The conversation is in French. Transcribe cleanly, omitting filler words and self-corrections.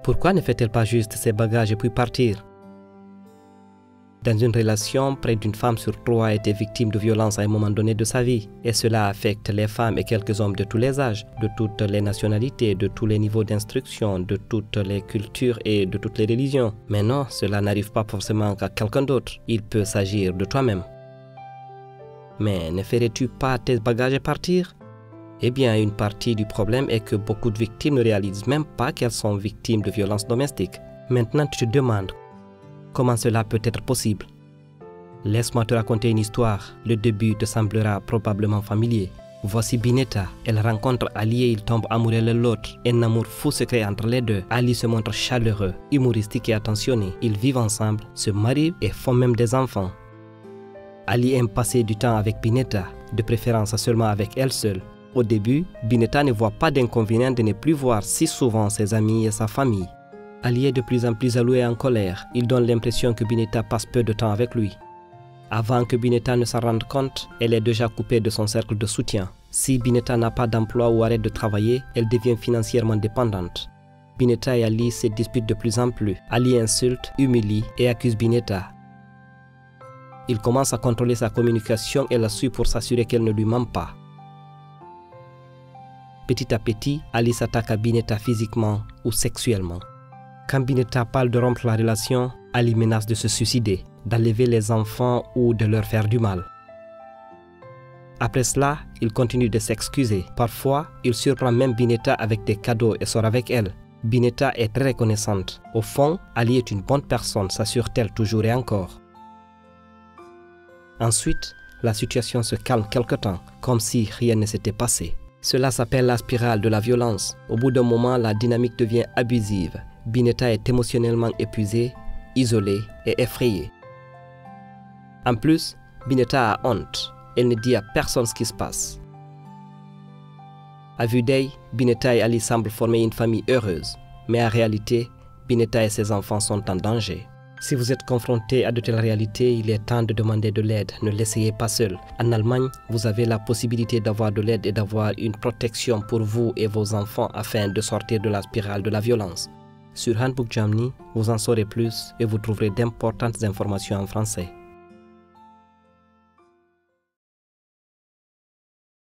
Pourquoi ne fait-elle pas juste ses bagages et puis partir? Dans une relation, près d'une femme sur 3 a été victime de violences à un moment donné de sa vie. Et cela affecte les femmes et quelques hommes de tous les âges, de toutes les nationalités, de tous les niveaux d'instruction, de toutes les cultures et de toutes les religions. Mais non, cela n'arrive pas forcément qu'à quelqu'un d'autre. Il peut s'agir de toi-même. Mais ne ferais-tu pas tes bagages et partir? Eh bien, une partie du problème est que beaucoup de victimes ne réalisent même pas qu'elles sont victimes de violences domestiques. Maintenant, tu te demandes comment cela peut être possible. Laisse-moi te raconter une histoire. Le début te semblera probablement familier. Voici Bineta. Elle rencontre Ali et ils tombent amoureux l'un l'autre. Un amour fou se crée entre les deux. Ali se montre chaleureux, humoristique et attentionné. Ils vivent ensemble, se marient et font même des enfants. Ali aime passer du temps avec Bineta, de préférence seulement avec elle seule. Au début, Bineta ne voit pas d'inconvénient de ne plus voir si souvent ses amis et sa famille. Ali est de plus en plus alloué et en colère. Il donne l'impression que Bineta passe peu de temps avec lui. Avant que Bineta ne s'en rende compte, elle est déjà coupée de son cercle de soutien. Si Bineta n'a pas d'emploi ou arrête de travailler, elle devient financièrement dépendante. Bineta et Ali se disputent de plus en plus. Ali insulte, humilie et accuse Bineta. Il commence à contrôler sa communication et la suit pour s'assurer qu'elle ne lui ment pas. Petit à petit, Ali s'attaque à Bineta physiquement ou sexuellement. Quand Bineta parle de rompre la relation, Ali menace de se suicider, d'enlever les enfants ou de leur faire du mal. Après cela, il continue de s'excuser. Parfois, il surprend même Bineta avec des cadeaux et sort avec elle. Bineta est très reconnaissante. Au fond, Ali est une bonne personne, s'assure-t-elle toujours et encore. Ensuite, la situation se calme quelque temps, comme si rien ne s'était passé. Cela s'appelle la spirale de la violence. Au bout d'un moment, la dynamique devient abusive. Bineta est émotionnellement épuisée, isolée et effrayée. En plus, Bineta a honte. Elle ne dit à personne ce qui se passe. À vue d'œil, Bineta et Ali semblent former une famille heureuse. Mais en réalité, Bineta et ses enfants sont en danger. Si vous êtes confronté à de telles réalités, il est temps de demander de l'aide. Ne l'essayez pas seul. En Allemagne, vous avez la possibilité d'avoir de l'aide et d'avoir une protection pour vous et vos enfants afin de sortir de la spirale de la violence. Sur Handbook Germany, vous en saurez plus et vous trouverez d'importantes informations en français.